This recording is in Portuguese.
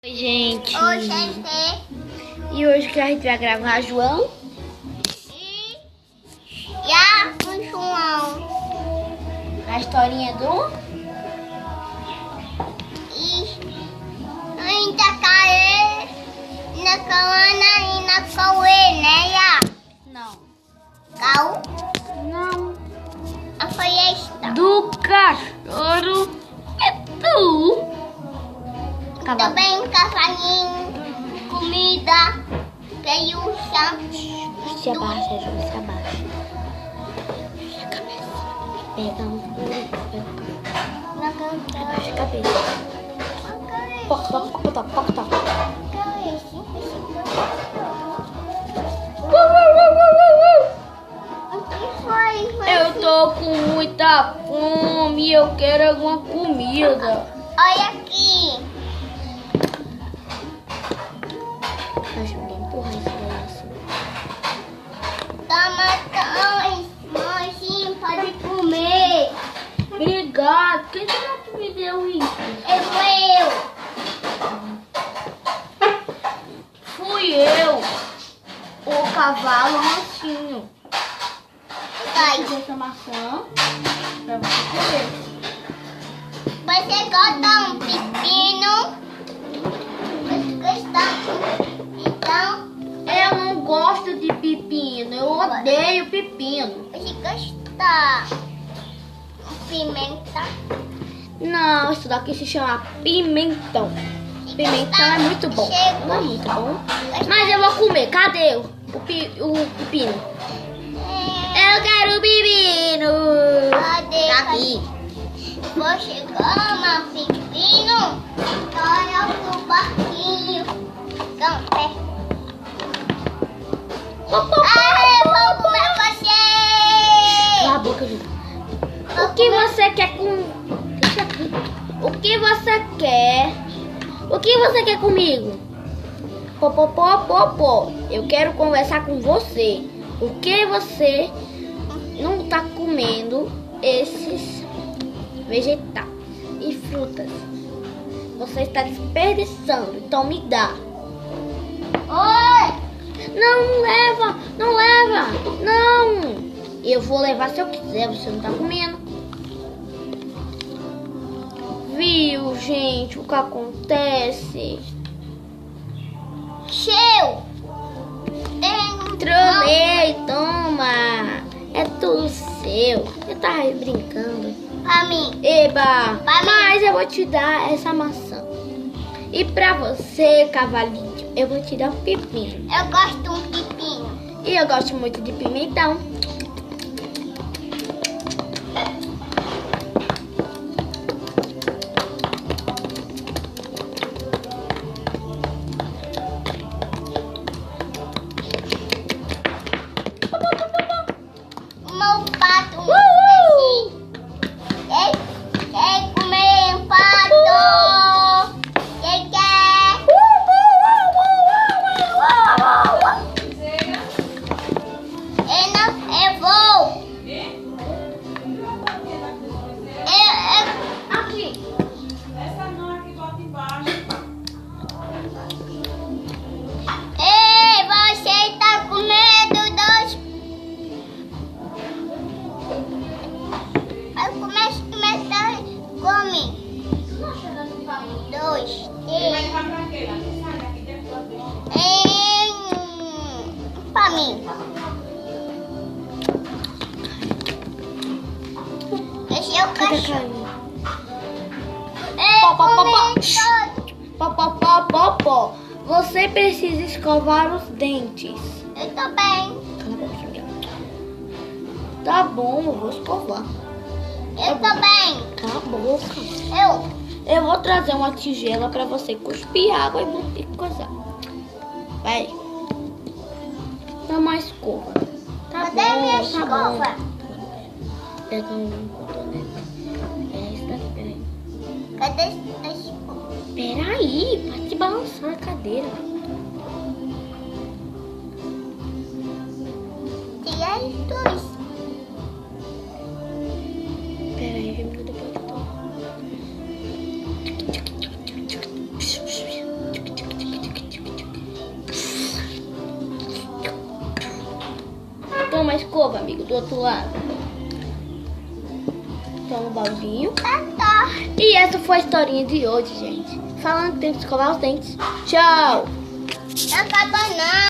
Oi, gente. Oi, gente. E hoje que a gente vai gravar João E a João. a historinha do... E ainda caiu na colana e na coe, né, Ya? Não. Cau? Não. A floresta. Do cachorro é tu. Cavalo. Também cavalinho, comida, peiucha. Se abaixa, João, se abaixa. Abaixa a cabeça. Pega Na cantora. abaixa a cabeça. Poc, toc, poc, toc, poc, toc. Eu tô com muita fome e eu quero alguma comida. Olha aqui. Mas ninguém empurra isso daí assim. Toma, mãezinho, pode comer. Obrigado. Quem será que me deu isso? Eu. Fui eu. O cavalo mansinho. Vai. Essa maçã pra você comer. Você gosta um pepino? Você gosta? Então, Eu não gosto de pepino. Eu odeio pepino. você gosta pimenta? Não, isso daqui se chama pimentão. Pimentão é muito bom. Não é muito bom. Mas eu vou comer. Cadê o pepino? Eu quero pepino. Cadê? Tá aqui. Você ama pepino? Olha o barquinho. Café. Vou comer você. Cala a boca, Ju. O que você quer com... Deixa aqui. O que você quer? O que você quer comigo? Popopó. Eu quero conversar com você. O que você não tá comendo esses vegetais e frutas? Você está desperdiçando. Então me dá. Oi. Não leva. Não. Eu vou levar se eu quiser. Você não tá comendo. Viu, gente, o que acontece? Seu. Trolei, toma. É tudo seu. Eu tava brincando. Pra mim. Eba, Pra mim. mas eu vou te dar essa maçã. E pra você, cavalinho, eu vou te dar um pepino. Eu gosto de um pepino. E eu gosto muito de pimentão. O meu pato. Quer comer um pato? Quem quer? Eu vou. Aqui. Essa não aqui bota embaixo. Ei, você tá com medo dos... Vai começar, come. 2, Vai 3. ficar pra quê? Sai daqui depois. Pra mim. Esse é o cachorro. Ei, Popopó. Você precisa escovar os dentes. eu tô bem. Cala a boca, Juliana. Tá bom, eu vou escovar. Eu tô bem. Cala a boca. Eu vou trazer uma tigela pra você cuspir água e coisar. Vai. Dá uma escova. Tá Cadê bom, minha tá escova? bom. Pega um cotonete. É esse daqui, peraí. Cadê a escova? Peraí, vai te balançar a cadeira. Tira os dois. Peraí, vem depois de tomar. a escova, amigo, do outro lado. Toma o baldinho. Tá. E essa foi a historinha de hoje, gente. Falando que tem que escovar os dentes. Tchau! Não acabou não.